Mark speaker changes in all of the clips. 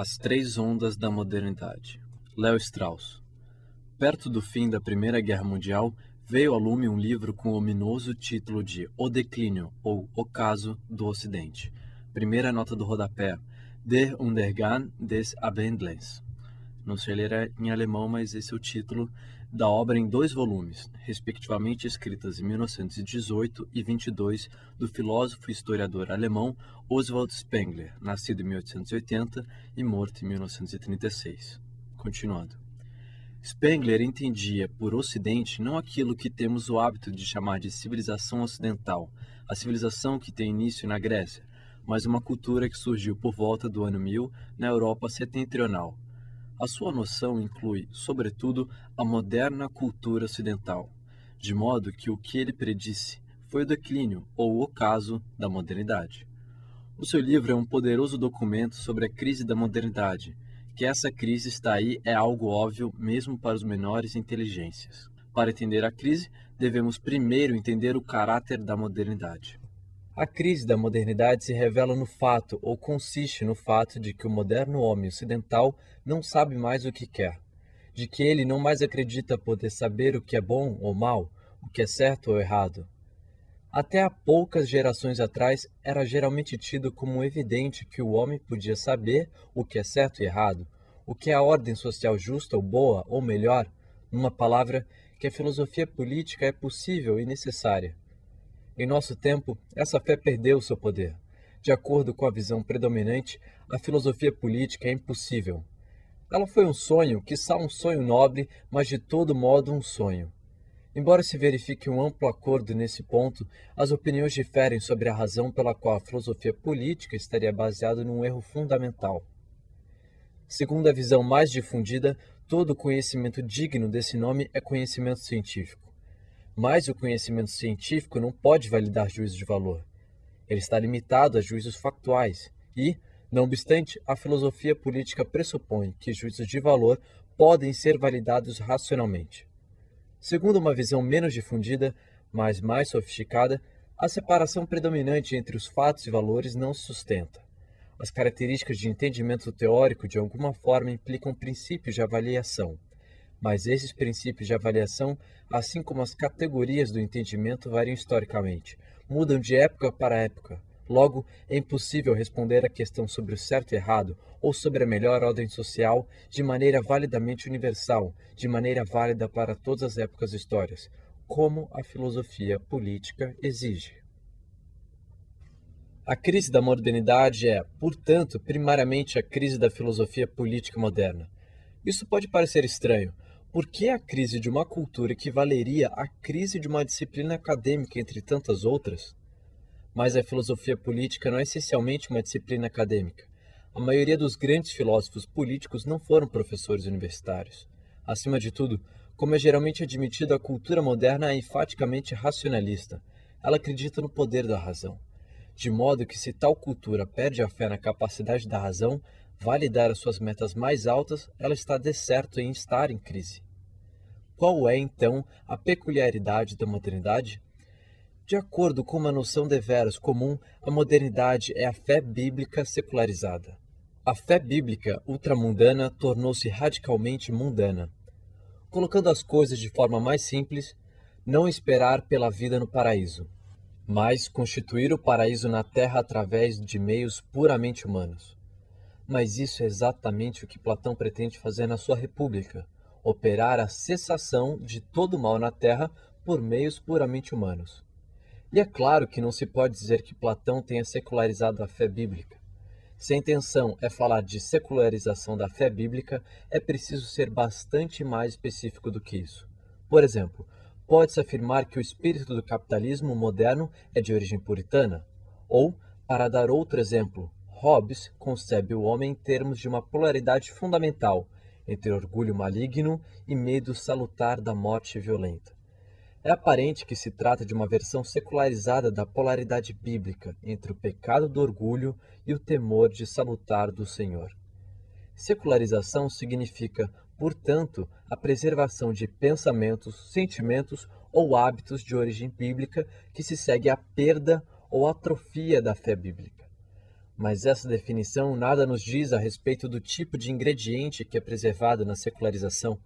Speaker 1: As Três Ondas da Modernidade. Léo Strauss. Perto do fim da Primeira Guerra Mundial, veio a lume um livro com o ominoso título de O Declínio, ou O Caso do Ocidente. Primeira nota do rodapé, Der Untergang des Abendlands. Não sei ler em alemão, mas esse é o título da obra em 2 volumes, respectivamente escritas em 1918 e 22, do filósofo e historiador alemão Oswald Spengler, nascido em 1880 e morto em 1936. Continuando. Spengler entendia por Ocidente não aquilo que temos o hábito de chamar de civilização ocidental, a civilização que tem início na Grécia, mas uma cultura que surgiu por volta do ano 1000 na Europa setentrional. A sua noção inclui, sobretudo, a moderna cultura ocidental, de modo que o que ele predisse foi o declínio ou o ocaso da modernidade. O seu livro é um poderoso documento sobre a crise da modernidade. Que essa crise está aí é algo óbvio mesmo para os menores inteligências. Para entender a crise, devemos primeiro entender o caráter da modernidade. A crise da modernidade se revela no fato, ou consiste no fato, de que o moderno homem ocidental não sabe mais o que quer, de que ele não mais acredita poder saber o que é bom ou mal, o que é certo ou errado. Até há poucas gerações atrás, era geralmente tido como evidente que o homem podia saber o que é certo e errado, o que é a ordem social justa ou boa ou melhor, numa palavra, que a filosofia política é possível e necessária. Em nosso tempo, essa fé perdeu seu poder. De acordo com a visão predominante, a filosofia política é impossível. Ela foi um sonho, quiçá um sonho nobre, mas de todo modo um sonho. Embora se verifique um amplo acordo nesse ponto, as opiniões diferem sobre a razão pela qual a filosofia política estaria baseada num erro fundamental. Segundo a visão mais difundida, todo conhecimento digno desse nome é conhecimento científico. Mas o conhecimento científico não pode validar juízo de valor. Ele está limitado a juízos factuais e, não obstante, a filosofia política pressupõe que juízos de valor podem ser validados racionalmente. Segundo uma visão menos difundida, mas mais sofisticada, a separação predominante entre os fatos e valores não se sustenta. As características de entendimento teórico de alguma forma implicam princípios de avaliação. Mas esses princípios de avaliação, assim como as categorias do entendimento, variam historicamente, mudam de época para época. Logo, é impossível responder à questão sobre o certo e errado, ou sobre a melhor ordem social, de maneira validamente universal, de maneira válida para todas as épocas históricas, como a filosofia política exige. A crise da modernidade é, portanto, primariamente a crise da filosofia política moderna. Isso pode parecer estranho. Por que a crise de uma cultura equivaleria à crise de uma disciplina acadêmica entre tantas outras? Mas a filosofia política não é essencialmente uma disciplina acadêmica. A maioria dos grandes filósofos políticos não foram professores universitários. Acima de tudo, como é geralmente admitido, a cultura moderna é enfaticamente racionalista. Ela acredita no poder da razão. De modo que, se tal cultura perde a fé na capacidade da razão, validar as suas metas mais altas, ela está de certo em estar em crise. Qual é, então, a peculiaridade da modernidade? De acordo com uma noção deveras comum, a modernidade é a fé bíblica secularizada. A fé bíblica ultramundana tornou-se radicalmente mundana. Colocando as coisas de forma mais simples, não esperar pela vida no paraíso, mas constituir o paraíso na terra através de meios puramente humanos. Mas isso é exatamente o que Platão pretende fazer na sua República, operar a cessação de todo o mal na Terra por meios puramente humanos. E é claro que não se pode dizer que Platão tenha secularizado a fé bíblica. Se a intenção é falar de secularização da fé bíblica, é preciso ser bastante mais específico do que isso. Por exemplo, pode-se afirmar que o espírito do capitalismo moderno é de origem puritana? Ou, para dar outro exemplo, Hobbes concebe o homem em termos de uma polaridade fundamental entre orgulho maligno e medo salutar da morte violenta. É aparente que se trata de uma versão secularizada da polaridade bíblica entre o pecado do orgulho e o temor de salutar do Senhor. Secularização significa, portanto, a preservação de pensamentos, sentimentos ou hábitos de origem bíblica que se segue à perda ou atrofia da fé bíblica. Mas essa definição nada nos diz a respeito do tipo de ingrediente que é preservado na secularização.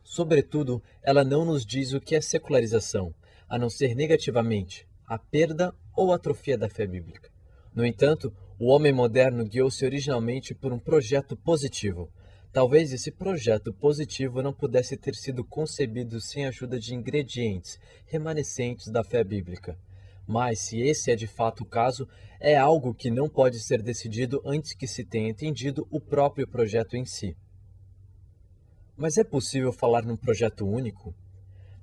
Speaker 1: Sobretudo, ela não nos diz o que é secularização, a não ser negativamente, a perda ou atrofia da fé bíblica. No entanto, o homem moderno guiou-se originalmente por um projeto positivo. Talvez esse projeto positivo não pudesse ter sido concebido sem a ajuda de ingredientes remanescentes da fé bíblica. Mas, se esse é de fato o caso, é algo que não pode ser decidido antes que se tenha entendido o próprio projeto em si. Mas é possível falar num projeto único?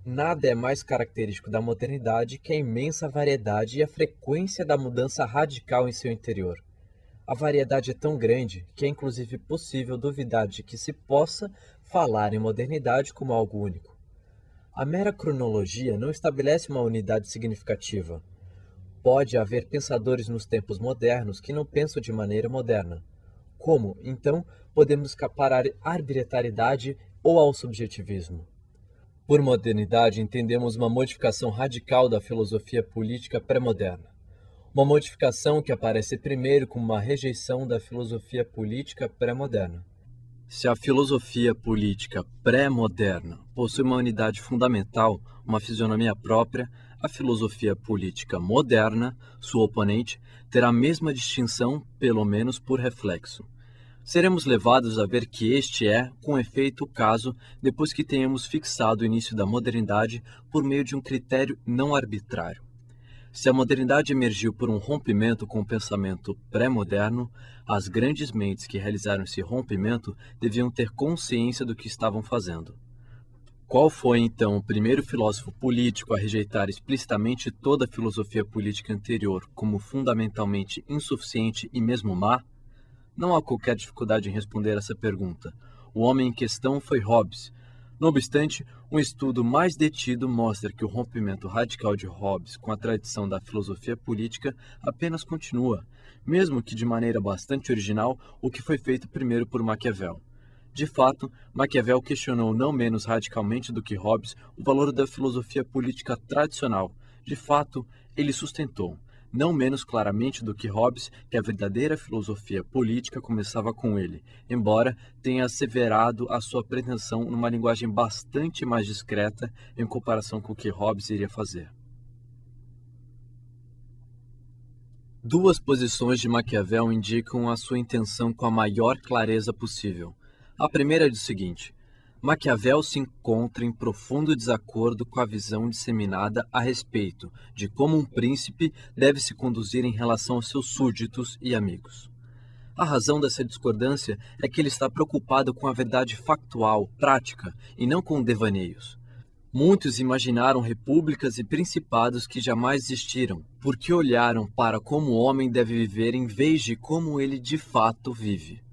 Speaker 1: Nada é mais característico da modernidade que a imensa variedade e a frequência da mudança radical em seu interior. A variedade é tão grande que é inclusive possível duvidar de que se possa falar em modernidade como algo único. A mera cronologia não estabelece uma unidade significativa. Pode haver pensadores nos tempos modernos que não pensam de maneira moderna. Como, então, podemos escapar à arbitrariedade ou ao subjetivismo? Por modernidade, entendemos uma modificação radical da filosofia política pré-moderna. Uma modificação que aparece primeiro como uma rejeição da filosofia política pré-moderna. Se a filosofia política pré-moderna possui uma unidade fundamental, uma fisionomia própria, a filosofia política moderna, sua oponente, terá a mesma distinção, pelo menos por reflexo. Seremos levados a ver que este é, com efeito, o caso depois que tenhamos fixado o início da modernidade por meio de um critério não arbitrário. Se a modernidade emergiu por um rompimento com o pensamento pré-moderno, as grandes mentes que realizaram esse rompimento deviam ter consciência do que estavam fazendo. Qual foi, então, o primeiro filósofo político a rejeitar explicitamente toda a filosofia política anterior como fundamentalmente insuficiente e mesmo má? Não há qualquer dificuldade em responder essa pergunta. O homem em questão foi Hobbes. Não obstante, um estudo mais detido mostra que o rompimento radical de Hobbes com a tradição da filosofia política apenas continua, mesmo que de maneira bastante original, o que foi feito primeiro por Maquiavel. De fato, Maquiavel questionou não menos radicalmente do que Hobbes o valor da filosofia política tradicional. De fato, ele sustentou, não menos claramente do que Hobbes, que a verdadeira filosofia política começava com ele, embora tenha asseverado a sua pretensão numa linguagem bastante mais discreta em comparação com o que Hobbes iria fazer. Duas posições de Maquiavel indicam a sua intenção com a maior clareza possível. A primeira diz o seguinte: Maquiavel se encontra em profundo desacordo com a visão disseminada a respeito de como um príncipe deve se conduzir em relação aos seus súditos e amigos. A razão dessa discordância é que ele está preocupado com a verdade factual, prática, e não com devaneios. Muitos imaginaram repúblicas e principados que jamais existiram, porque olharam para como o homem deve viver em vez de como ele de fato vive.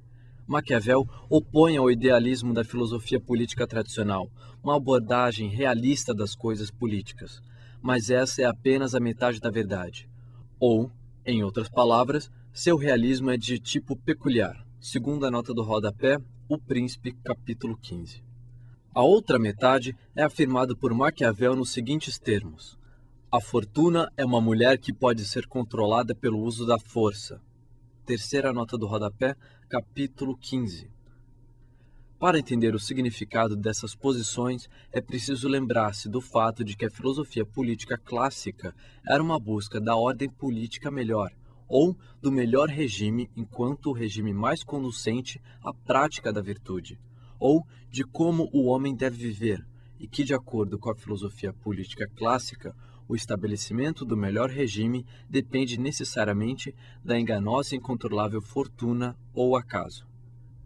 Speaker 1: Maquiavel opõe ao idealismo da filosofia política tradicional, uma abordagem realista das coisas políticas. Mas essa é apenas a metade da verdade. Ou, em outras palavras, seu realismo é de tipo peculiar, segundo a nota do rodapé, O Príncipe, capítulo 15. A outra metade é afirmada por Maquiavel nos seguintes termos: a fortuna é uma mulher que pode ser controlada pelo uso da força. Terceira nota do rodapé, capítulo 15. Para entender o significado dessas posições, é preciso lembrar-se do fato de que a filosofia política clássica era uma busca da ordem política melhor, ou do melhor regime enquanto o regime mais conducente à prática da virtude, ou de como o homem deve viver, e que, de acordo com a filosofia política clássica, o estabelecimento do melhor regime depende necessariamente da enganosa e incontrolável fortuna ou acaso.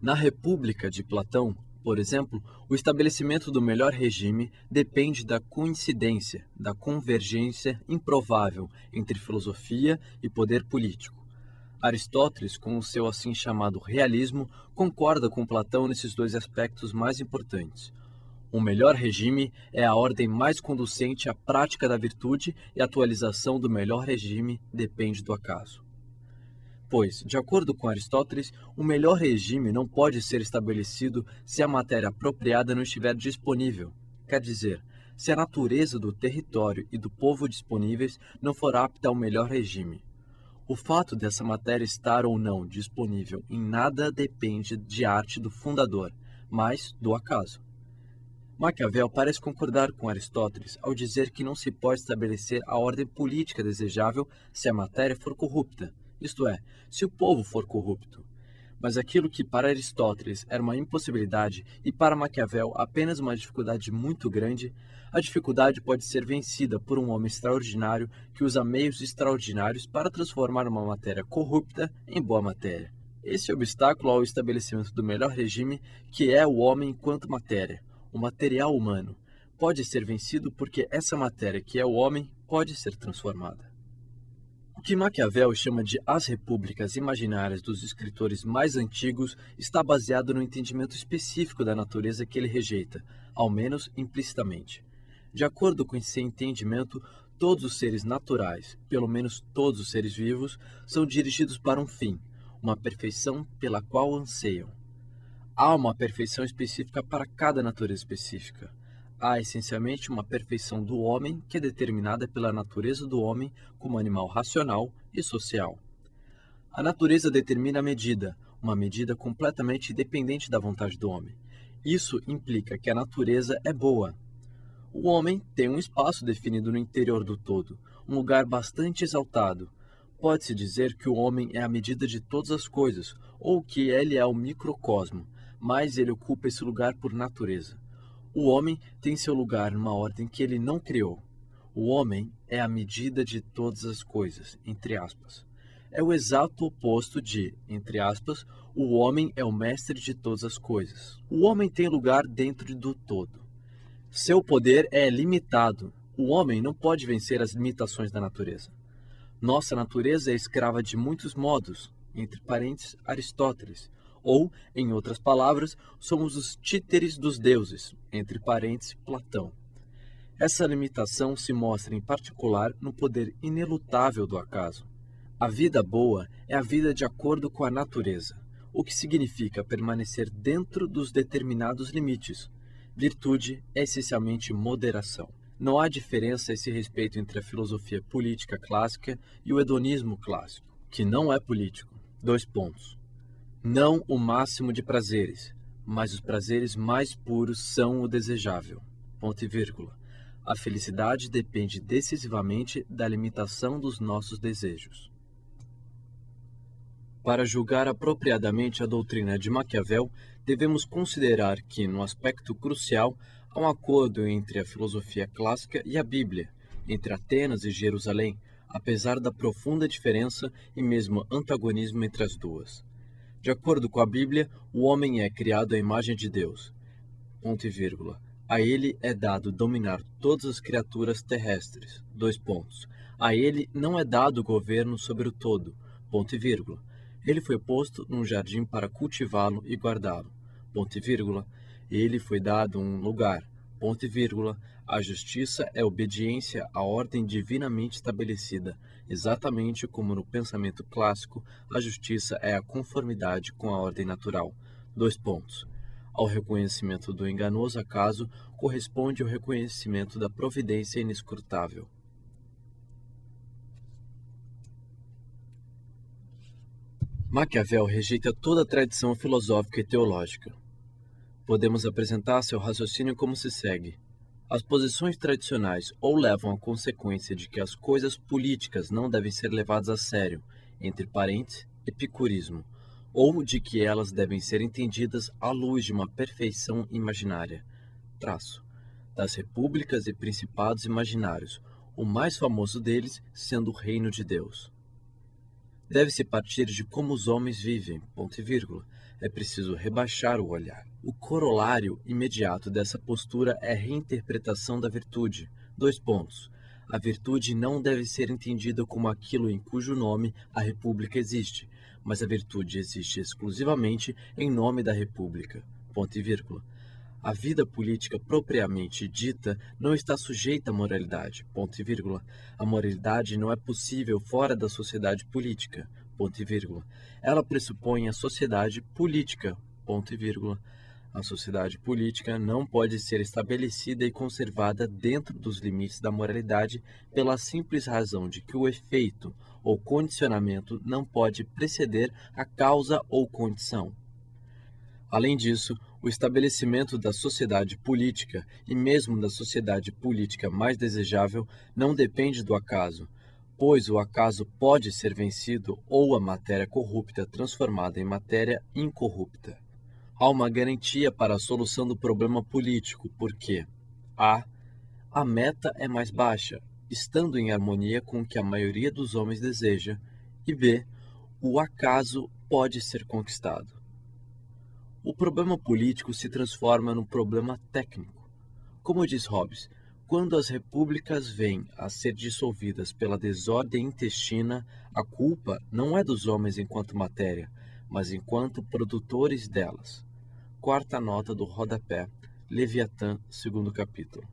Speaker 1: Na República de Platão, por exemplo, o estabelecimento do melhor regime depende da coincidência, da convergência improvável entre filosofia e poder político. Aristóteles, com o seu assim chamado realismo, concorda com Platão nesses dois aspectos mais importantes. O melhor regime é a ordem mais conducente à prática da virtude e a atualização do melhor regime depende do acaso. Pois, de acordo com Aristóteles, o melhor regime não pode ser estabelecido se a matéria apropriada não estiver disponível. Quer dizer, se a natureza do território e do povo disponíveis não for apta ao melhor regime. O fato dessa matéria estar ou não disponível em nada depende de arte do fundador, mas do acaso. Maquiavel parece concordar com Aristóteles ao dizer que não se pode estabelecer a ordem política desejável se a matéria for corrupta, isto é, se o povo for corrupto. Mas aquilo que para Aristóteles era uma impossibilidade e para Maquiavel apenas uma dificuldade muito grande, a dificuldade pode ser vencida por um homem extraordinário que usa meios extraordinários para transformar uma matéria corrupta em boa matéria. Esse obstáculo ao estabelecimento do melhor regime, que é o homem enquanto matéria, o material humano, pode ser vencido porque essa matéria, que é o homem, pode ser transformada. O que Maquiavel chama de as repúblicas imaginárias dos escritores mais antigos está baseado no entendimento específico da natureza que ele rejeita, ao menos implicitamente. De acordo com esse entendimento, todos os seres naturais, pelo menos todos os seres vivos, são dirigidos para um fim, uma perfeição pela qual anseiam. Há uma perfeição específica para cada natureza específica. Há essencialmente uma perfeição do homem que é determinada pela natureza do homem como animal racional e social. A natureza determina a medida, uma medida completamente independente da vontade do homem. Isso implica que a natureza é boa. O homem tem um espaço definido no interior do todo, um lugar bastante exaltado. Pode-se dizer que o homem é a medida de todas as coisas, ou que ele é o microcosmo, mas ele ocupa esse lugar por natureza. O homem tem seu lugar numa ordem que ele não criou. O homem é a medida de todas as coisas, entre aspas. É o exato oposto de, entre aspas, o homem é o mestre de todas as coisas. O homem tem lugar dentro do todo. Seu poder é limitado. O homem não pode vencer as limitações da natureza. Nossa natureza é escrava de muitos modos, entre parênteses, Aristóteles. Ou, em outras palavras, somos os títeres dos deuses, entre parênteses, Platão. Essa limitação se mostra em particular no poder inelutável do acaso. A vida boa é a vida de acordo com a natureza, o que significa permanecer dentro dos determinados limites. Virtude é essencialmente moderação. Não há diferença a esse respeito entre a filosofia política clássica e o hedonismo clássico, que não é político. 2 pontos. Não o máximo de prazeres, mas os prazeres mais puros são o desejável. Ponto e vírgula. A felicidade depende decisivamente da limitação dos nossos desejos. Para julgar apropriadamente a doutrina de Maquiavel, devemos considerar que, no aspecto crucial, há um acordo entre a filosofia clássica e a Bíblia, entre Atenas e Jerusalém, apesar da profunda diferença e mesmo antagonismo entre as duas. De acordo com a Bíblia, o homem é criado à imagem de Deus. Ponto e vírgula. A ele é dado dominar todas as criaturas terrestres. 2 pontos. A ele não é dado governo sobre o todo. Ponto e vírgula. Ele foi posto num jardim para cultivá-lo e guardá-lo. Ponto e vírgula. Ele foi dado um lugar. Ponto e vírgula. A justiça é obediência à ordem divinamente estabelecida, exatamente como no pensamento clássico, a justiça é a conformidade com a ordem natural. 2 pontos. Ao reconhecimento do enganoso acaso corresponde o reconhecimento da providência inescrutável. Maquiavel rejeita toda a tradição filosófica e teológica. Podemos apresentar seu raciocínio como se segue. As posições tradicionais ou levam à consequência de que as coisas políticas não devem ser levadas a sério, entre parênteses, epicurismo, ou de que elas devem ser entendidas à luz de uma perfeição imaginária, traço, das repúblicas e principados imaginários, o mais famoso deles sendo o reino de Deus. Deve-se partir de como os homens vivem, ponto e vírgula. É preciso rebaixar o olhar. O corolário imediato dessa postura é a reinterpretação da virtude. 2 pontos. A virtude não deve ser entendida como aquilo em cujo nome a república existe, mas a virtude existe exclusivamente em nome da república. Ponto e vírgula. A vida política propriamente dita não está sujeita à moralidade, ponto e vírgula. A moralidade não é possível fora da sociedade política, ponto e vírgula. Ela pressupõe a sociedade política, ponto e vírgula. A sociedade política não pode ser estabelecida e conservada dentro dos limites da moralidade pela simples razão de que o efeito ou condicionamento não pode preceder a causa ou condição. Além disso, o estabelecimento da sociedade política e mesmo da sociedade política mais desejável não depende do acaso, pois o acaso pode ser vencido ou a matéria corrupta transformada em matéria incorrupta. Há uma garantia para a solução do problema político, porque a. A meta é mais baixa, estando em harmonia com o que a maioria dos homens deseja, e b. O acaso pode ser conquistado. O problema político se transforma num problema técnico. Como diz Hobbes, quando as repúblicas vêm a ser dissolvidas pela desordem intestina, a culpa não é dos homens enquanto matéria, mas enquanto produtores delas. Quarta nota do rodapé, Leviatã, segundo capítulo.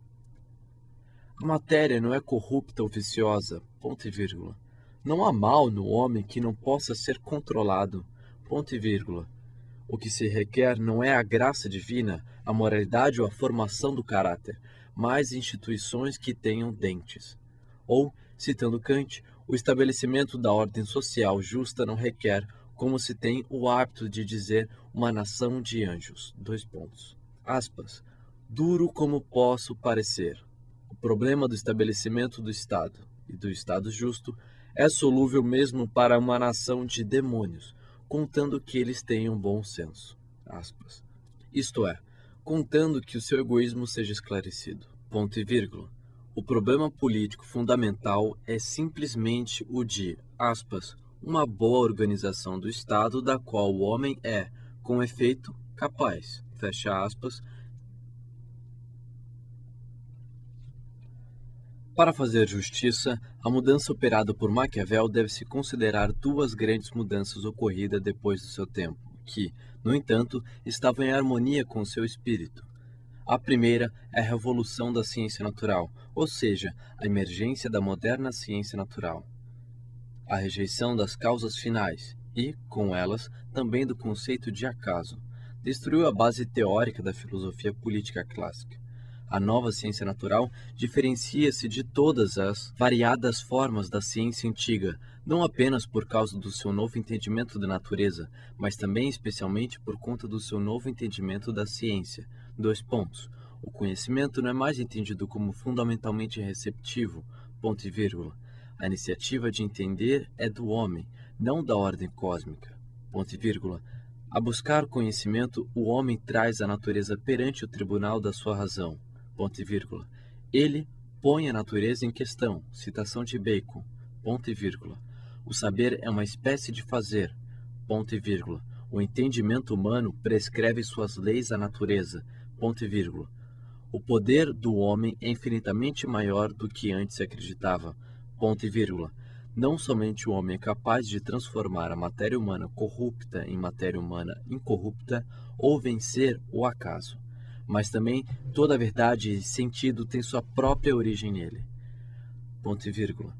Speaker 1: A matéria não é corrupta ou viciosa, ponto e vírgula. Não há mal no homem que não possa ser controlado, ponto e vírgula. O que se requer não é a graça divina, a moralidade ou a formação do caráter, mas instituições que tenham dentes. Ou, citando Kant, o estabelecimento da ordem social justa não requer, como se tem o hábito de dizer, uma nação de anjos. Aspas. Duro como posso parecer. O problema do estabelecimento do Estado e do Estado justo é solúvel mesmo para uma nação de demônios, contando que eles tenham bom senso. Aspas. Isto é, contando que o seu egoísmo seja esclarecido. Ponto e vírgula. O problema político fundamental é simplesmente o de, aspas, uma boa organização do Estado da qual o homem é, com efeito, capaz, fecha aspas. Para fazer justiça, a mudança operada por Maquiavel deve-se considerar duas grandes mudanças ocorridas depois do seu tempo, que, no entanto, estavam em harmonia com seu espírito. A primeira é a revolução da ciência natural, ou seja, a emergência da moderna ciência natural. A rejeição das causas finais e, com elas, também do conceito de acaso, destruiu a base teórica da filosofia política clássica. A nova ciência natural diferencia-se de todas as variadas formas da ciência antiga, não apenas por causa do seu novo entendimento da natureza, mas também especialmente por conta do seu novo entendimento da ciência. O conhecimento não é mais entendido como fundamentalmente receptivo, ponto e vírgula. A iniciativa de entender é do homem, não da ordem cósmica, ponto e vírgula. A buscar conhecimento, o homem traz a natureza perante o tribunal da sua razão, ponto e vírgula. Ele põe a natureza em questão, citação de Bacon, ponto e vírgula. O saber é uma espécie de fazer, ponto e vírgula. O entendimento humano prescreve suas leis à natureza, ponto e vírgula. O poder do homem é infinitamente maior do que antes se acreditava, ponto e vírgula. Não somente o homem é capaz de transformar a matéria humana corrupta em matéria humana incorrupta ou vencer o acaso, mas também toda a verdade e sentido tem sua própria origem nele. Ponto e vírgula.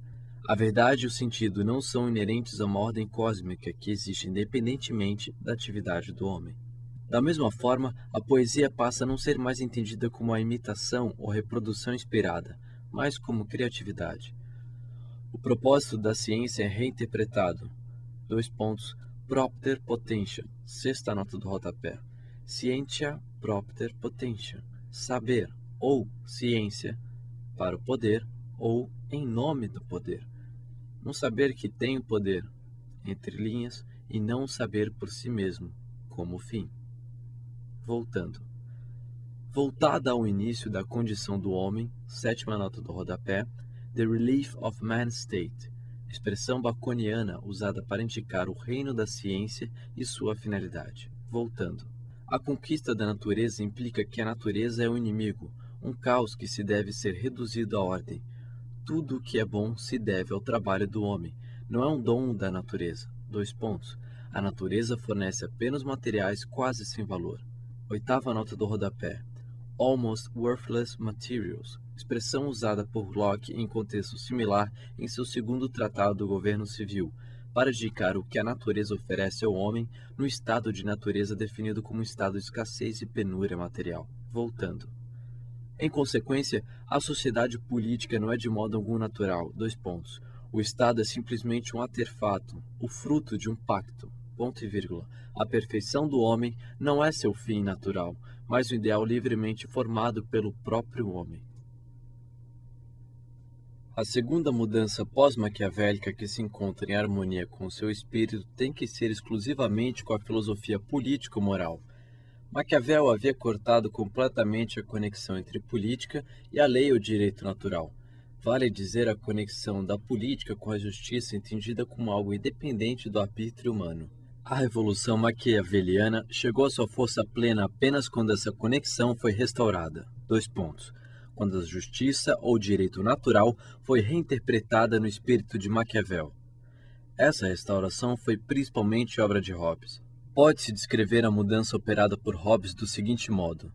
Speaker 1: A verdade e o sentido não são inerentes a uma ordem cósmica que existe independentemente da atividade do homem. Da mesma forma, a poesia passa a não ser mais entendida como a imitação ou reprodução inspirada, mas como criatividade. O propósito da ciência é reinterpretado. Propter potentia, sexta nota do rodapé. Scientia propter potentia, saber ou ciência para o poder ou em nome do poder. Um saber que tem o poder, entre linhas, e não um saber por si mesmo, como fim. Voltada ao início da condição do homem, sétima nota do rodapé, The Relief of Man's State, expressão baconiana usada para indicar o reino da ciência e sua finalidade. A conquista da natureza implica que a natureza é o inimigo, um caos que se deve ser reduzido à ordem. Tudo o que é bom se deve ao trabalho do homem, não é um dom da natureza. A natureza fornece apenas materiais quase sem valor. Oitava nota do rodapé. Almost worthless materials, expressão usada por Locke em contexto similar em seu segundo tratado do governo civil, para indicar o que a natureza oferece ao homem no estado de natureza definido como estado de escassez e penúria material. Voltando. Em consequência, a sociedade política não é de modo algum natural. O Estado é simplesmente um artefato, o fruto de um pacto. Ponto e vírgula. A perfeição do homem não é seu fim natural, mas um ideal livremente formado pelo próprio homem. A segunda mudança pós-maquiavélica que se encontra em harmonia com o seu espírito tem que ser exclusivamente com a filosofia político-moral. Maquiavel havia cortado completamente a conexão entre política e a lei ou direito natural. Vale dizer a conexão da política com a justiça entendida como algo independente do arbítrio humano. A Revolução Maquiaveliana chegou à sua força plena apenas quando essa conexão foi restaurada. Quando a justiça ou direito natural foi reinterpretada no espírito de Maquiavel. Essa restauração foi principalmente obra de Hobbes. Pode-se descrever a mudança operada por Hobbes do seguinte modo.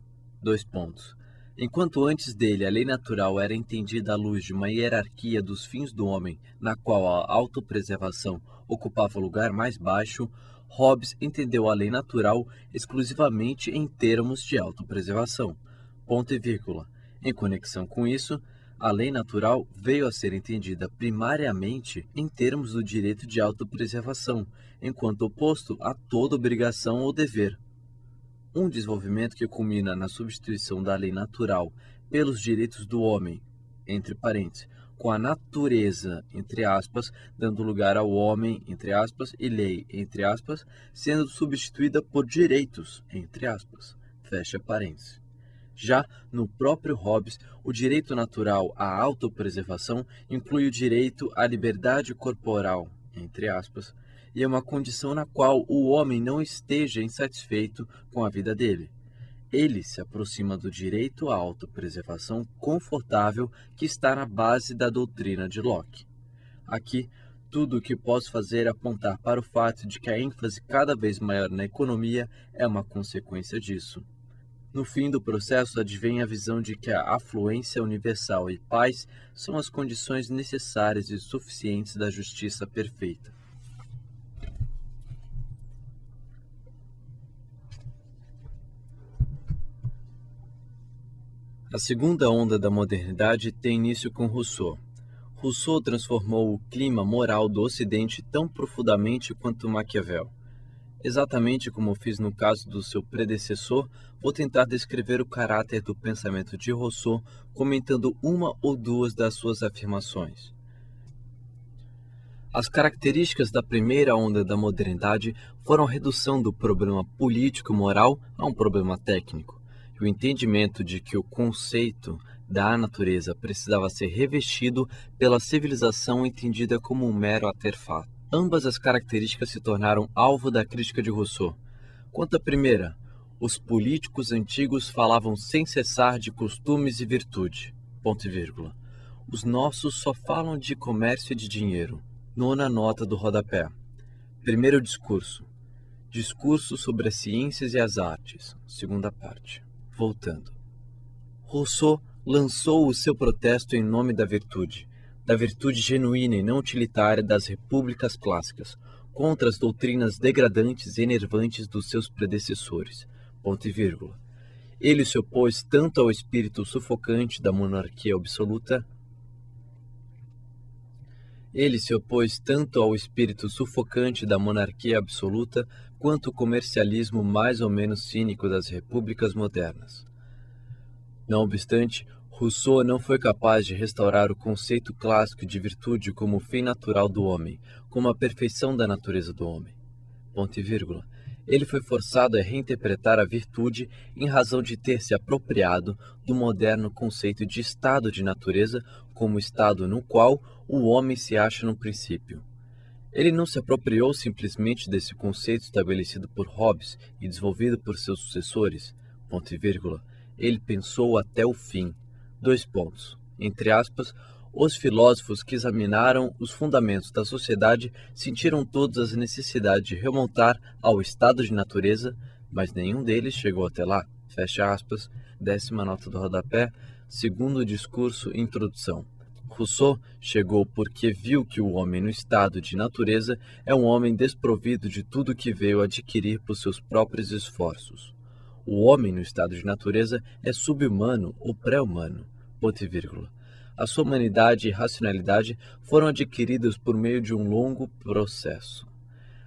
Speaker 1: Enquanto antes dele a lei natural era entendida à luz de uma hierarquia dos fins do homem, na qual a autopreservação ocupava o lugar mais baixo, Hobbes entendeu a lei natural exclusivamente em termos de autopreservação. Ponto e vírgula. Em conexão com isso, a lei natural veio a ser entendida primariamente em termos do direito de autopreservação, enquanto oposto a toda obrigação ou dever. Um desenvolvimento que culmina na substituição da lei natural pelos direitos do homem, entre parênteses, com a natureza, entre aspas, dando lugar ao homem, entre aspas, e lei, entre aspas, sendo substituída por direitos, entre aspas, fecha parênteses. Já no próprio Hobbes, o direito natural à autopreservação inclui o direito à liberdade corporal, entre aspas, e é uma condição na qual o homem não esteja insatisfeito com a vida dele. Ele se aproxima do direito à autopreservação confortável que está na base da doutrina de Locke. Aqui, tudo o que posso fazer é apontar para o fato de que a ênfase cada vez maior na economia é uma consequência disso. No fim do processo advém a visão de que a afluência universal e paz são as condições necessárias e suficientes da justiça perfeita. A segunda onda da modernidade tem início com Rousseau. Rousseau transformou o clima moral do Ocidente tão profundamente quanto Maquiavel. Exatamente como fiz no caso do seu predecessor, vou tentar descrever o caráter do pensamento de Rousseau comentando uma ou duas das suas afirmações. As características da primeira onda da modernidade foram a redução do problema político-moral a um problema técnico, e o entendimento de que o conceito da natureza precisava ser revestido pela civilização entendida como um mero artefato. Ambas as características se tornaram alvo da crítica de Rousseau. Quanto à primeira, os políticos antigos falavam sem cessar de costumes e virtude. Ponto e vírgula. Os nossos só falam de comércio e de dinheiro. Nona nota do rodapé. Primeiro discurso. Discurso sobre as ciências e as artes. Segunda parte. Voltando. Rousseau lançou o seu protesto em nome da virtude genuína e não utilitária das repúblicas clássicas, contra as doutrinas degradantes e enervantes dos seus predecessores. Ponto e vírgula. Ele se opôs tanto ao espírito sufocante da monarquia absoluta quanto ao comercialismo mais ou menos cínico das repúblicas modernas. Não obstante, Rousseau não foi capaz de restaurar o conceito clássico de virtude como o fim natural do homem, como a perfeição da natureza do homem. Ponto e vírgula. Ele foi forçado a reinterpretar a virtude em razão de ter se apropriado do moderno conceito de estado de natureza como estado no qual o homem se acha no princípio. Ele não se apropriou simplesmente desse conceito estabelecido por Hobbes e desenvolvido por seus sucessores. Ponto e vírgula. Ele pensou até o fim. Entre aspas, os filósofos que examinaram os fundamentos da sociedade sentiram todas as necessidades de remontar ao estado de natureza, mas nenhum deles chegou até lá. Fecha aspas, 10ª nota do rodapé, segundo discurso, introdução. Rousseau chegou porque viu que o homem no estado de natureza é um homem desprovido de tudo que veio adquirir por seus próprios esforços. O homem no estado de natureza é sub-humano ou pré-humano, ponto e vírgula. A sua humanidade e racionalidade foram adquiridas por meio de um longo processo.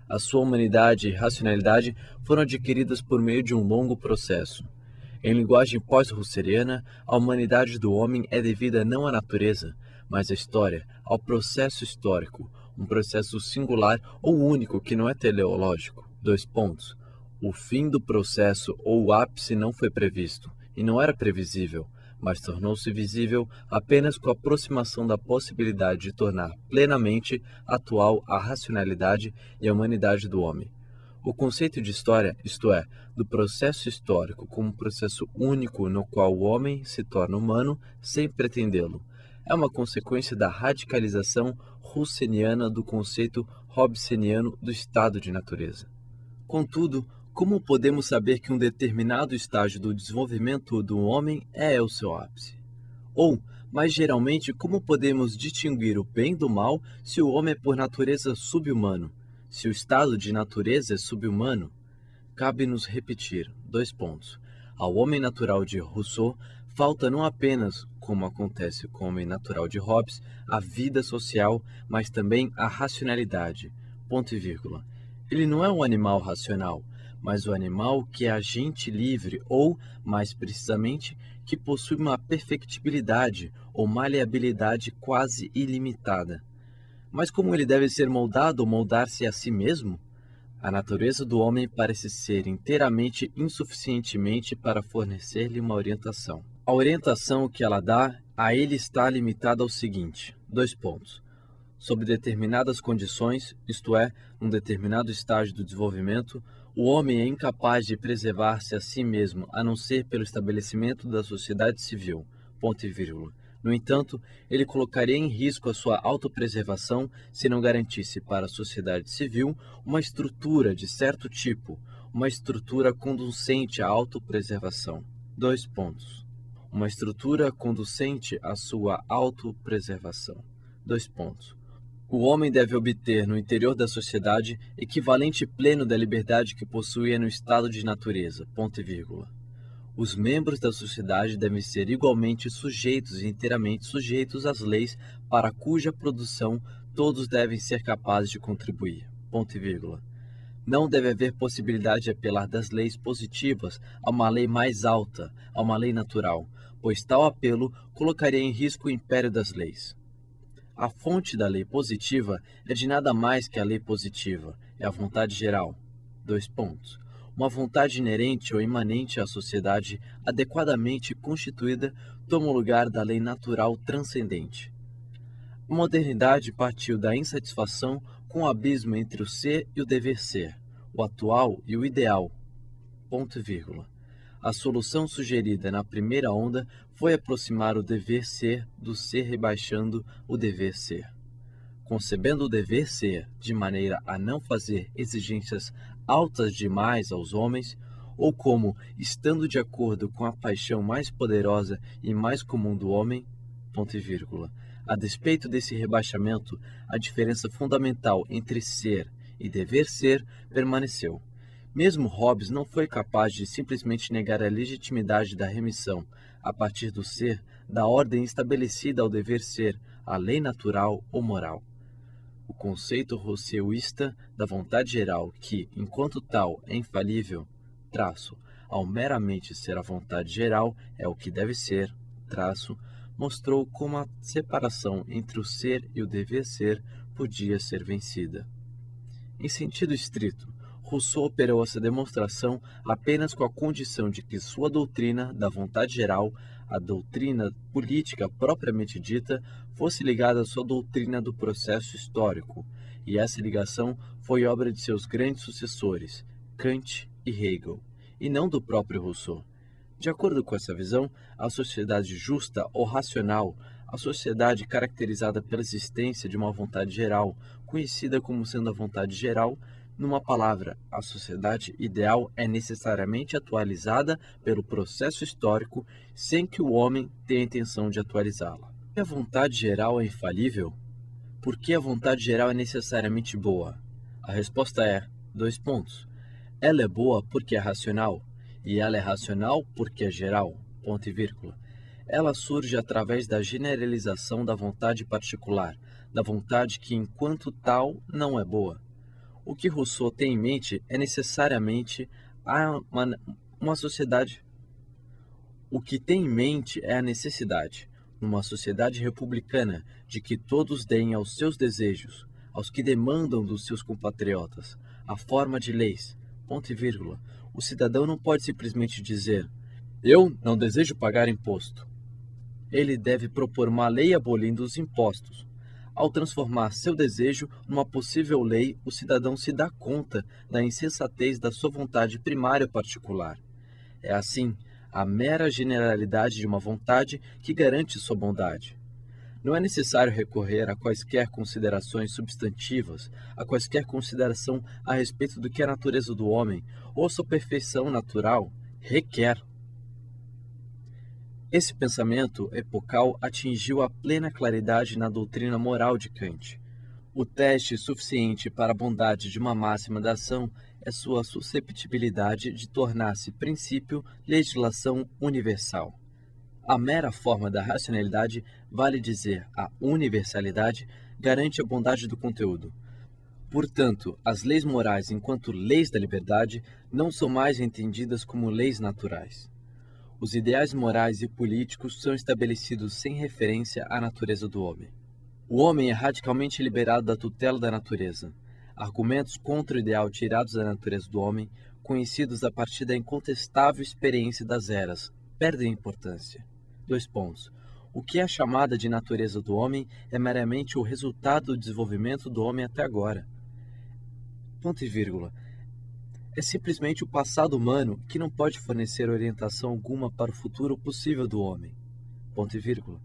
Speaker 1: A sua humanidade e racionalidade foram adquiridas por meio de um longo processo. Em linguagem pós-russeriana, a humanidade do homem é devida não à natureza, mas à história, ao processo histórico, um processo singular ou único que não é teleológico. Dois pontos. O fim do processo ou o ápice não foi previsto, e não era previsível, mas tornou-se visível apenas com a aproximação da possibilidade de tornar plenamente atual a racionalidade e a humanidade do homem. O conceito de história, isto é, do processo histórico como um processo único no qual o homem se torna humano sem pretendê-lo, é uma consequência da radicalização russeniana do conceito hobbesiano do estado de natureza. Contudo, como podemos saber que um determinado estágio do desenvolvimento do homem é o seu ápice? Ou, mais geralmente, como podemos distinguir o bem do mal se o homem é por natureza sub-humano? Se o estado de natureza é sub-humano? Cabe-nos repetir, dois pontos. Ao homem natural de Rousseau, falta não apenas, como acontece com o homem natural de Hobbes, a vida social, mas também a racionalidade. Ponto e vírgula. Ele não é um animal racional, mas o animal que é agente livre ou, mais precisamente, que possui uma perfectibilidade ou maleabilidade quase ilimitada. Mas como ele deve ser moldado ou moldar-se a si mesmo? A natureza do homem parece ser inteiramente insuficientemente para fornecer-lhe uma orientação. A orientação que ela dá a ele está limitada ao seguinte, dois pontos. Sob determinadas condições, isto é, num determinado estágio do desenvolvimento, o homem é incapaz de preservar-se a si mesmo, a não ser pelo estabelecimento da sociedade civil, ponto e vírgula. No entanto, ele colocaria em risco a sua autopreservação se não garantisse para a sociedade civil uma estrutura de certo tipo, uma estrutura conducente à autopreservação. Dois pontos. Uma estrutura conducente à sua autopreservação. Dois pontos. O homem deve obter no interior da sociedade equivalente pleno da liberdade que possuía no estado de natureza, ponto e vírgula. Os membros da sociedade devem ser igualmente sujeitos e inteiramente sujeitos às leis para cuja produção todos devem ser capazes de contribuir, ponto e vírgula. Não deve haver possibilidade de apelar das leis positivas a uma lei mais alta, a uma lei natural, pois tal apelo colocaria em risco o império das leis. A fonte da lei positiva é de nada mais que a lei positiva, é a vontade geral. Dois pontos. Uma vontade inerente ou imanente à sociedade adequadamente constituída toma o lugar da lei natural transcendente. A modernidade partiu da insatisfação com o abismo entre o ser e o dever ser, o atual e o ideal. Ponto e vírgula. A solução sugerida na primeira onda foi aproximar o dever ser do ser rebaixando o dever ser. Concebendo o dever ser de maneira a não fazer exigências altas demais aos homens, ou como estando de acordo com a paixão mais poderosa e mais comum do homem, ponto e vírgula. A despeito desse rebaixamento, a diferença fundamental entre ser e dever ser permaneceu. Mesmo Hobbes não foi capaz de simplesmente negar a legitimidade da remissão, a partir do ser, da ordem estabelecida ao dever ser, a lei natural ou moral. O conceito rousseauista da vontade geral, que, enquanto tal, é infalível, ao meramente ser a vontade geral, é o que deve ser, mostrou como a separação entre o ser e o dever ser podia ser vencida. Em sentido estrito, Rousseau operou essa demonstração apenas com a condição de que sua doutrina da vontade geral, a doutrina política propriamente dita, fosse ligada à sua doutrina do processo histórico, e essa ligação foi obra de seus grandes sucessores, Kant e Hegel, e não do próprio Rousseau. De acordo com essa visão, a sociedade justa ou racional, a sociedade caracterizada pela existência de uma vontade geral, conhecida como sendo a vontade geral, numa palavra, a sociedade ideal é necessariamente atualizada pelo processo histórico sem que o homem tenha intenção de atualizá-la. E a vontade geral é infalível? Por que a vontade geral é necessariamente boa? A resposta é: dois pontos. Ela é boa porque é racional, e ela é racional porque é geral. Ponto e vírgula. Ela surge através da generalização da vontade particular, da vontade que, enquanto tal, não é boa. O que Rousseau tem em mente é necessariamente uma sociedade. O que tem em mente é a necessidade, numa sociedade republicana, de que todos deem aos seus desejos, aos que demandam dos seus compatriotas, a forma de leis. Ponto e vírgula. O cidadão não pode simplesmente dizer: eu não desejo pagar imposto. Ele deve propor uma lei abolindo os impostos. Ao transformar seu desejo numa possível lei, o cidadão se dá conta da insensatez da sua vontade primária particular. É assim, a mera generalidade de uma vontade que garante sua bondade. Não é necessário recorrer a quaisquer considerações substantivas, a quaisquer consideração a respeito do que é a natureza do homem ou sua perfeição natural requer. Esse pensamento epocal atingiu a plena claridade na doutrina moral de Kant. O teste suficiente para a bondade de uma máxima da ação é sua susceptibilidade de tornar-se princípio legislação universal. A mera forma da racionalidade, vale dizer, a universalidade, garante a bondade do conteúdo. Portanto, as leis morais, enquanto leis da liberdade, não são mais entendidas como leis naturais. Os ideais morais e políticos são estabelecidos sem referência à natureza do homem. O homem é radicalmente liberado da tutela da natureza. Argumentos contra o ideal tirados da natureza do homem, conhecidos a partir da incontestável experiência das eras, perdem importância. Dois pontos. O que é chamada de natureza do homem é meramente o resultado do desenvolvimento do homem até agora. Ponto e vírgula. É simplesmente o passado humano que não pode fornecer orientação alguma para o futuro possível do homem. Ponto e vírgula.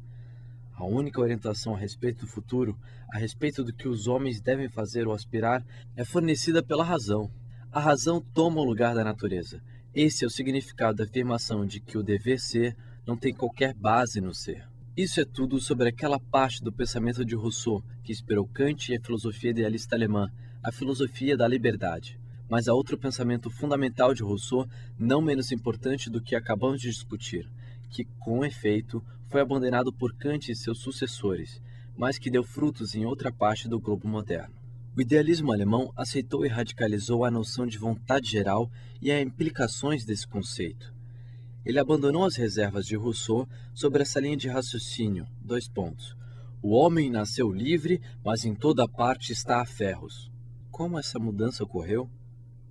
Speaker 1: A única orientação a respeito do futuro, a respeito do que os homens devem fazer ou aspirar, é fornecida pela razão. A razão toma o lugar da natureza. Esse é o significado da afirmação de que o dever ser não tem qualquer base no ser. Isso é tudo sobre aquela parte do pensamento de Rousseau que inspirou Kant e a filosofia idealista alemã, a filosofia da liberdade. Mas há outro pensamento fundamental de Rousseau, não menos importante do que acabamos de discutir, que, com efeito, foi abandonado por Kant e seus sucessores, mas que deu frutos em outra parte do globo moderno. O idealismo alemão aceitou e radicalizou a noção de vontade geral e as implicações desse conceito. Ele abandonou as reservas de Rousseau sobre essa linha de raciocínio. Dois pontos. O homem nasceu livre, mas em toda parte está a ferros. Como essa mudança ocorreu?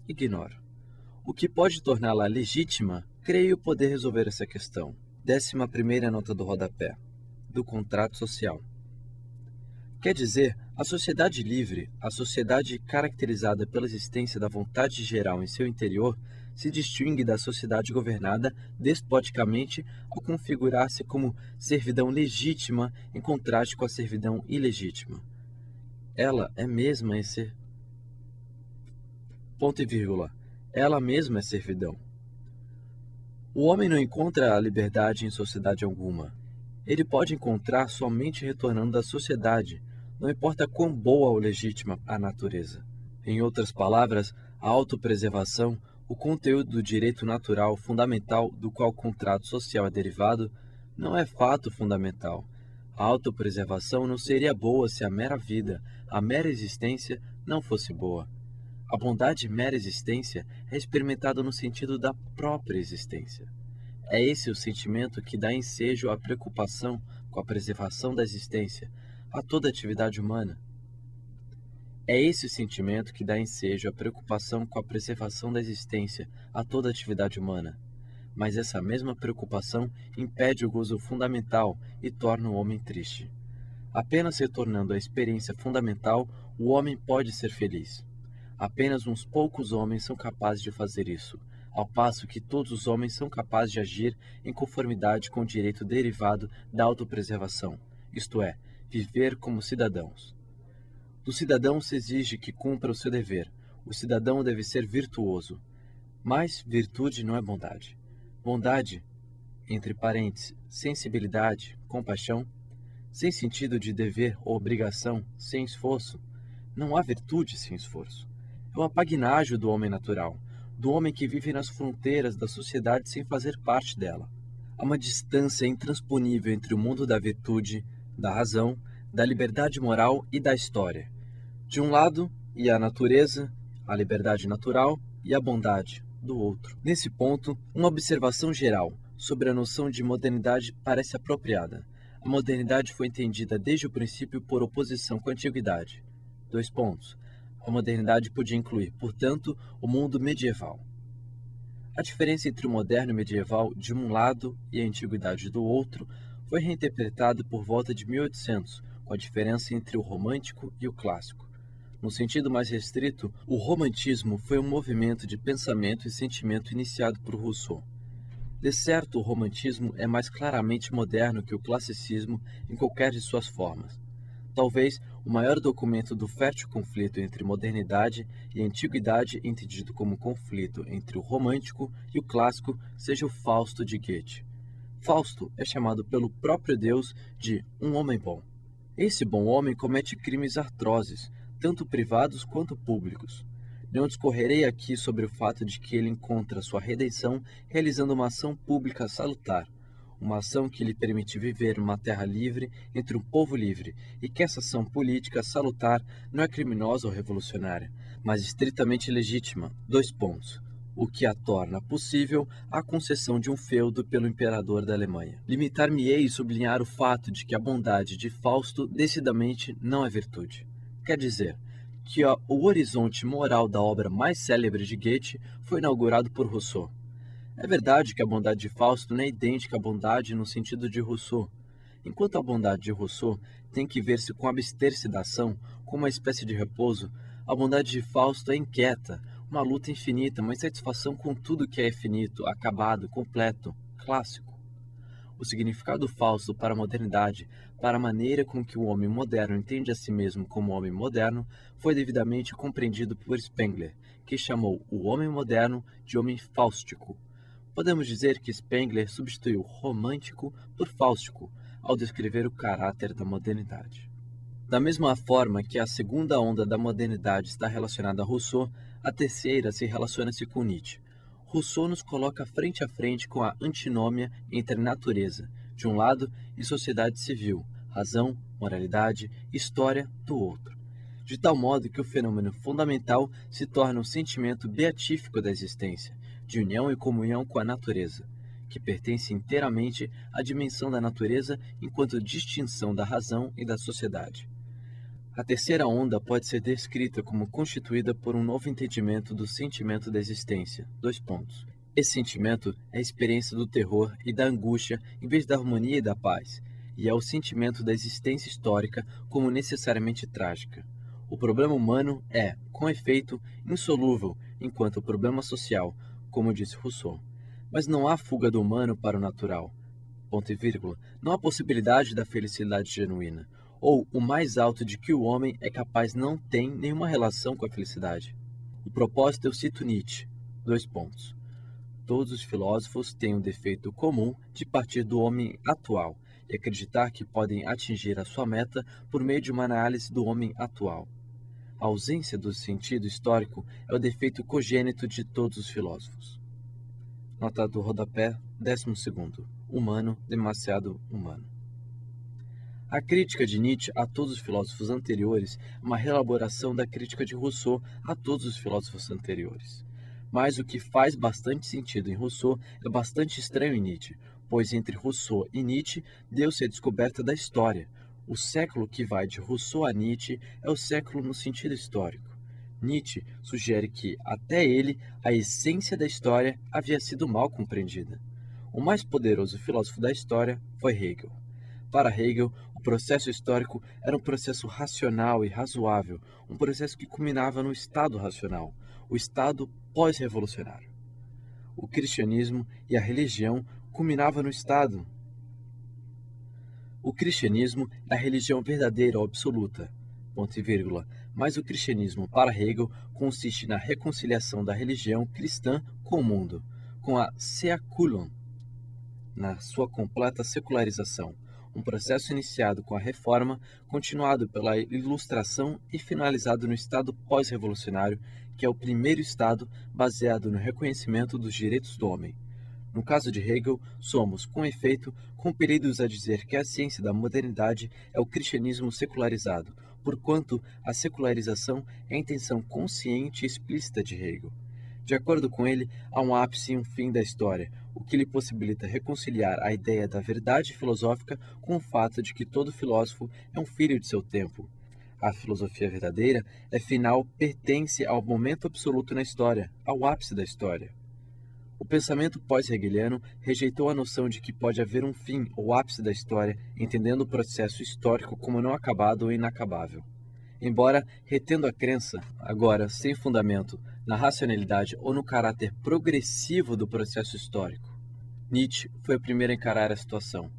Speaker 1: Ignoro. O que pode torná-la legítima, creio poder resolver essa questão. 11ª nota do rodapé, do contrato social. Quer dizer, a sociedade livre, a sociedade caracterizada pela existência da vontade geral em seu interior, se distingue da sociedade governada despoticamente ao configurar-se como servidão legítima em contraste com a servidão ilegítima. Ela é mesma esse... Ponto e vírgula. Ela mesma é servidão. O homem não encontra a liberdade em sociedade alguma. Ele pode encontrar somente retornando da sociedade, não importa quão boa ou legítima a natureza. Em outras palavras, a autopreservação, o conteúdo do direito natural fundamental do qual o contrato social é derivado, não é fato fundamental. A autopreservação não seria boa se a mera vida, a mera existência, não fosse boa. A bondade mera existência é experimentada no sentido da própria existência. É esse o sentimento que dá ensejo à preocupação com a preservação da existência, a toda atividade humana. É esse o sentimento que dá ensejo à preocupação com a preservação da existência, a toda atividade humana. Mas essa mesma preocupação impede o gozo fundamental e torna o homem triste. Apenas retornando à experiência fundamental, o homem pode ser feliz. Apenas uns poucos homens são capazes de fazer isso, ao passo que todos os homens são capazes de agir em conformidade com o direito derivado da autopreservação, isto é, viver como cidadãos. Do cidadão se exige que cumpra o seu dever. O cidadão deve ser virtuoso. Mas virtude não é bondade. Bondade, entre parênteses, sensibilidade, compaixão, Sem sentido de dever ou obrigação, sem esforço, não há virtude sem esforço. É uma pagnágio do homem natural, do homem que vive nas fronteiras da sociedade sem fazer parte dela. Há uma distância intransponível entre o mundo da virtude, da razão, da liberdade moral e da história. De um lado, e a natureza, a liberdade natural e a bondade, do outro. Nesse ponto, uma observação geral sobre a noção de modernidade parece apropriada. A modernidade foi entendida desde o princípio por oposição com a antiguidade. Dois pontos. A modernidade podia incluir, portanto, o mundo medieval. A diferença entre o moderno e o medieval de um lado e a antiguidade do outro foi reinterpretada por volta de 1800, com a diferença entre o romântico e o clássico. No sentido mais restrito, o romantismo foi um movimento de pensamento e sentimento iniciado por Rousseau. De certo, o romantismo é mais claramente moderno que o classicismo em qualquer de suas formas. Talvez o maior documento do fértil conflito entre modernidade e antiguidade, entendido como conflito entre o romântico e o clássico, seja o Fausto de Goethe. Fausto é chamado pelo próprio Deus de um homem bom. Esse bom homem comete crimes atrozes, tanto privados quanto públicos. Não discorrerei aqui sobre o fato de que ele encontra sua redenção realizando uma ação pública salutar, uma ação que lhe permite viver numa terra livre entre um povo livre, e que essa ação política salutar não é criminosa ou revolucionária, mas estritamente legítima. Dois pontos. O que a torna possível a concessão de um feudo pelo imperador da Alemanha. Limitar-me-ei e sublinhar o fato de que a bondade de Fausto decididamente não é virtude. Quer dizer, que o horizonte moral da obra mais célebre de Goethe foi inaugurado por Rousseau. É verdade que a bondade de Fausto não é idêntica à bondade no sentido de Rousseau. Enquanto a bondade de Rousseau tem que ver-se com abster-se da ação, como uma espécie de repouso, a bondade de Fausto é inquieta, uma luta infinita, uma insatisfação com tudo que é finito, acabado, completo, clássico. O significado Fausto para a modernidade, para a maneira com que o homem moderno entende a si mesmo como homem moderno, foi devidamente compreendido por Spengler, que chamou o homem moderno de homem fáustico. Podemos dizer que Spengler substituiu romântico por fáustico ao descrever o caráter da modernidade. Da mesma forma que a segunda onda da modernidade está relacionada a Rousseau, a terceira se relaciona-se com Nietzsche. Rousseau nos coloca frente a frente com a antinômia entre natureza, de um lado, e sociedade civil, razão, moralidade, história, do outro. De tal modo que o fenômeno fundamental se torna um sentimento beatífico da existência, de união e comunhão com a natureza, que pertence inteiramente à dimensão da natureza enquanto distinção da razão e da sociedade. A terceira onda pode ser descrita como constituída por um novo entendimento do sentimento da existência. Dois pontos. Esse sentimento é a experiência do terror e da angústia em vez da harmonia e da paz, e é o sentimento da existência histórica como necessariamente trágica. O problema humano é, com efeito, insolúvel, enquanto o problema social, como disse Rousseau. Mas não há fuga do humano para o natural. Ponto e vírgula. Não há possibilidade da felicidade genuína, ou o mais alto de que o homem é capaz não tem nenhuma relação com a felicidade. O propósito eu cito Nietzsche. Dois pontos. Todos os filósofos têm um defeito comum de partir do homem atual e acreditar que podem atingir a sua meta por meio de uma análise do homem atual. A ausência do sentido histórico é o defeito congênito de todos os filósofos. Nota do rodapé, 12º. Humano, demasiado humano. A crítica de Nietzsche a todos os filósofos anteriores é uma reelaboração da crítica de Rousseau a todos os filósofos anteriores. Mas o que faz bastante sentido em Rousseau é bastante estranho em Nietzsche, pois entre Rousseau e Nietzsche deu-se a descoberta da história. O século que vai de Rousseau a Nietzsche é o século no sentido histórico. Nietzsche sugere que, até ele, a essência da história havia sido mal compreendida. O mais poderoso filósofo da história foi Hegel. Para Hegel, o processo histórico era um processo racional e razoável, um processo que culminava no Estado racional, o Estado pós-revolucionário. O cristianismo e a religião culminavam no Estado. O cristianismo é a religião verdadeira ou absoluta, ponto e vírgula, mas o cristianismo para Hegel consiste na reconciliação da religião cristã com o mundo, com a Seakulon, na sua completa secularização, um processo iniciado com a Reforma, continuado pela Ilustração e finalizado no Estado pós-revolucionário, que é o primeiro Estado baseado no reconhecimento dos direitos do homem. No caso de Hegel, somos, com efeito, compelidos a dizer que a ciência da modernidade é o cristianismo secularizado, porquanto a secularização é a intenção consciente e explícita de Hegel. De acordo com ele, há um ápice e um fim da história, o que lhe possibilita reconciliar a ideia da verdade filosófica com o fato de que todo filósofo é um filho de seu tempo. A filosofia verdadeira é final, pertence ao momento absoluto na história, ao ápice da história. O pensamento pós-hegeliano rejeitou a noção de que pode haver um fim ou ápice da história, entendendo o processo histórico como não acabado ou inacabável. Embora retendo a crença, agora sem fundamento, na racionalidade ou no caráter progressivo do processo histórico, Nietzsche foi o primeiro a encarar a situação.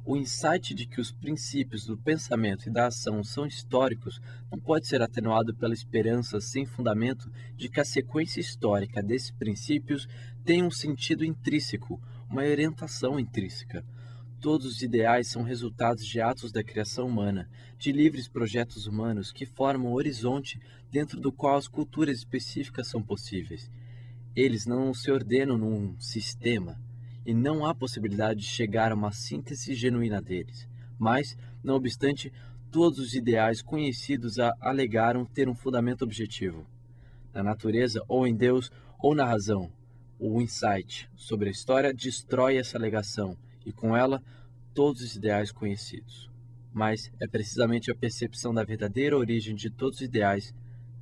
Speaker 1: O insight de que os princípios do pensamento e da ação são históricos não pode ser atenuado pela esperança sem fundamento de que a sequência histórica desses princípios tem um sentido intrínseco, uma orientação intrínseca. Todos os ideais são resultados de atos da criação humana, de livres projetos humanos que formam o horizonte dentro do qual as culturas específicas são possíveis. Eles não se ordenam num sistema, e não há possibilidade de chegar a uma síntese genuína deles. Mas, não obstante, todos os ideais conhecidos alegaram ter um fundamento objetivo. Na natureza, ou em Deus, ou na razão, o insight sobre a história destrói essa alegação, e com ela, todos os ideais conhecidos. Mas é precisamente a percepção da verdadeira origem de todos os ideais,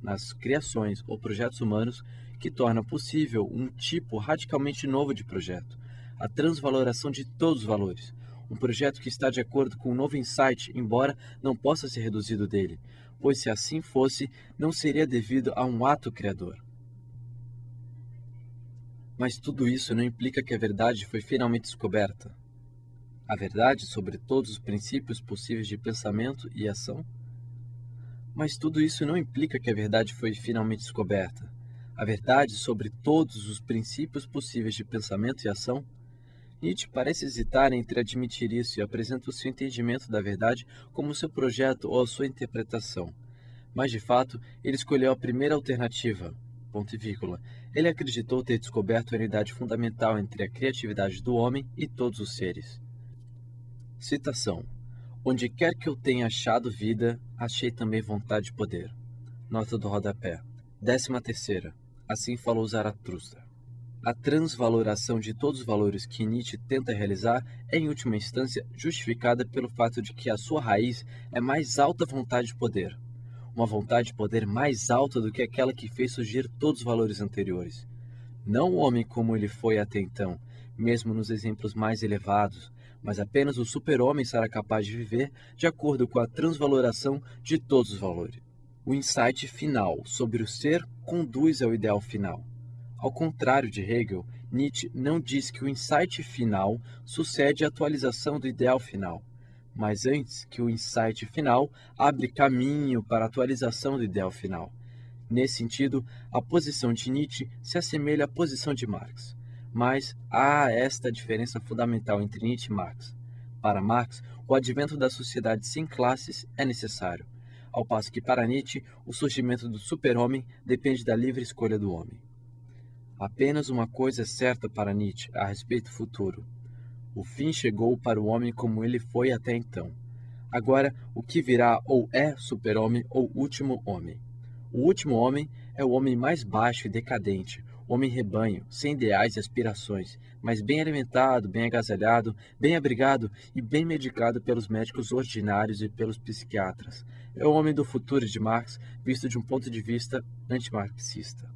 Speaker 1: nas criações ou projetos humanos, que torna possível um tipo radicalmente novo de projeto, a transvaloração de todos os valores, um projeto que está de acordo com um novo insight, embora não possa ser reduzido dele, pois se assim fosse, não seria devido a um ato criador. Mas tudo isso não implica que a verdade foi finalmente descoberta. A verdade sobre todos os princípios possíveis de pensamento e ação? Mas tudo isso não implica que a verdade foi finalmente descoberta. A verdade sobre todos os princípios possíveis de pensamento e ação? Nietzsche parece hesitar entre admitir isso e apresenta o seu entendimento da verdade como seu projeto ou a sua interpretação. Mas, de fato, ele escolheu a primeira alternativa, ponto e vírgula. Ele acreditou ter descoberto a unidade fundamental entre a criatividade do homem e todos os seres. Citação: onde quer que eu tenha achado vida, achei também vontade e poder. Nota do rodapé. 13ª. Assim falou Zaratustra. A transvaloração de todos os valores que Nietzsche tenta realizar é, em última instância, justificada pelo fato de que a sua raiz é mais alta vontade de poder. Uma vontade de poder mais alta do que aquela que fez surgir todos os valores anteriores. Não o homem como ele foi até então, mesmo nos exemplos mais elevados, mas apenas o super-homem será capaz de viver de acordo com a transvaloração de todos os valores. O insight final sobre o ser conduz ao ideal final. Ao contrário de Hegel, Nietzsche não diz que o insight final sucede à atualização do ideal final, mas antes que o insight final abre caminho para a atualização do ideal final. Nesse sentido, a posição de Nietzsche se assemelha à posição de Marx. Mas há esta diferença fundamental entre Nietzsche e Marx. Para Marx, o advento da sociedade sem classes é necessário, ao passo que para Nietzsche, o surgimento do super-homem depende da livre escolha do homem. Apenas uma coisa é certa para Nietzsche a respeito do futuro. O fim chegou para o homem como ele foi até então. Agora, o que virá ou é super-homem ou último homem. O último homem é o homem mais baixo e decadente, o homem rebanho, sem ideais e aspirações, mas bem alimentado, bem agasalhado, bem abrigado e bem medicado pelos médicos ordinários e pelos psiquiatras. É o homem do futuro de Marx, visto de um ponto de vista antimarxista.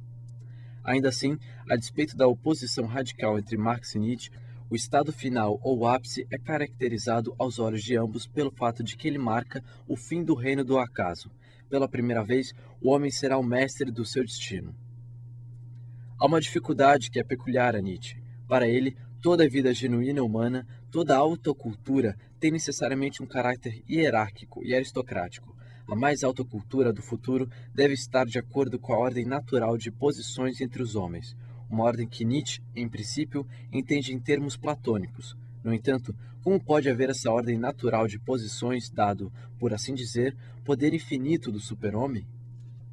Speaker 1: Ainda assim, a despeito da oposição radical entre Marx e Nietzsche, o estado final ou ápice é caracterizado aos olhos de ambos pelo fato de que ele marca o fim do reino do acaso. Pela primeira vez, o homem será o mestre do seu destino. Há uma dificuldade que é peculiar a Nietzsche. Para ele, toda vida genuína humana, toda alta cultura tem necessariamente um caráter hierárquico e aristocrático. A mais alta cultura do futuro deve estar de acordo com a ordem natural de posições entre os homens, uma ordem que Nietzsche, em princípio, entende em termos platônicos. No entanto, como pode haver essa ordem natural de posições dado, por assim dizer, poder infinito do super-homem?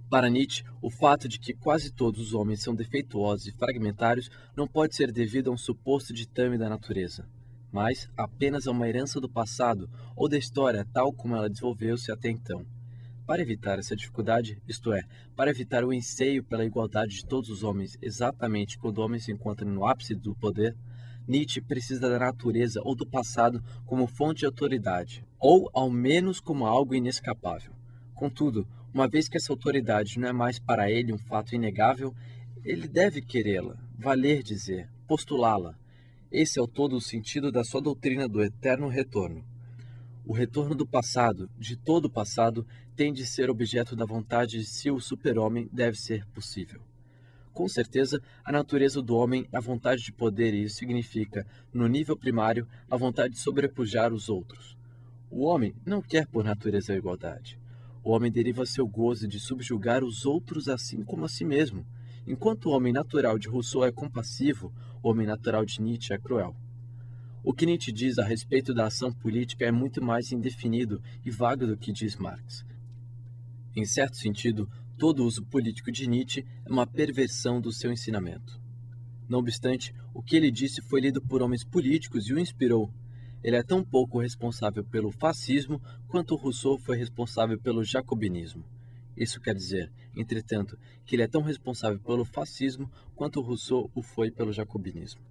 Speaker 1: Para Nietzsche, o fato de que quase todos os homens são defeituosos e fragmentários não pode ser devido a um suposto ditame da natureza, mas apenas a uma herança do passado ou da história tal como ela desenvolveu-se até então. Para evitar essa dificuldade, isto é, para evitar o anseio pela igualdade de todos os homens exatamente quando o homem se encontra no ápice do poder, Nietzsche precisa da natureza ou do passado como fonte de autoridade, ou ao menos como algo inescapável. Contudo, uma vez que essa autoridade não é mais para ele um fato inegável, ele deve querê-la, valer dizer, postulá-la. Esse é o todo o sentido da sua doutrina do eterno retorno. O retorno do passado, de todo o passado, tem de ser objeto da vontade se o super-homem deve ser possível. Com certeza, a natureza do homem é a vontade de poder e isso significa, no nível primário, a vontade de sobrepujar os outros. O homem não quer por natureza a igualdade. O homem deriva seu gozo de subjugar os outros assim como a si mesmo. Enquanto o homem natural de Rousseau é compassivo, o homem natural de Nietzsche é cruel. O que Nietzsche diz a respeito da ação política é muito mais indefinido e vago do que diz Marx. Em certo sentido, todo uso político de Nietzsche é uma perversão do seu ensinamento. Não obstante, o que ele disse foi lido por homens políticos e o inspirou. Ele é tão pouco responsável pelo fascismo quanto Rousseau foi responsável pelo jacobinismo. Isso quer dizer, entretanto, que ele é tão responsável pelo fascismo quanto Rousseau o foi pelo jacobinismo.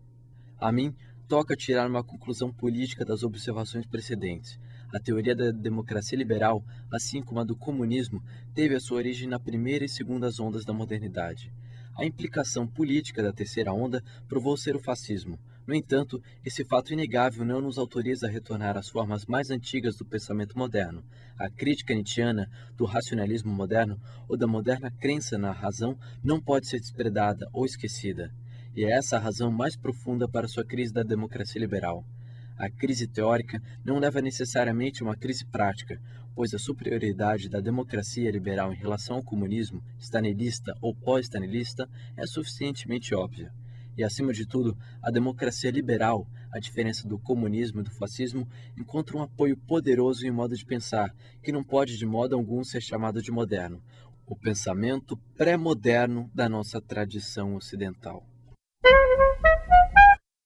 Speaker 1: A mim, toca tirar uma conclusão política das observações precedentes. A teoria da democracia liberal, assim como a do comunismo, teve a sua origem na primeira e segunda ondas da modernidade. A implicação política da terceira onda provou ser o fascismo. No entanto, esse fato inegável não nos autoriza a retornar às formas mais antigas do pensamento moderno. A crítica nietzschiana do racionalismo moderno ou da moderna crença na razão não pode ser desprezada ou esquecida. E é essa a razão mais profunda para sua crise da democracia liberal. A crise teórica não leva necessariamente a uma crise prática, pois a superioridade da democracia liberal em relação ao comunismo, stalinista ou pós-stalinista, é suficientemente óbvia. E, acima de tudo, a democracia liberal, a diferença do comunismo e do fascismo, encontra um apoio poderoso em um modo de pensar, que não pode de modo algum ser chamado de moderno, o pensamento pré-moderno da nossa tradição ocidental.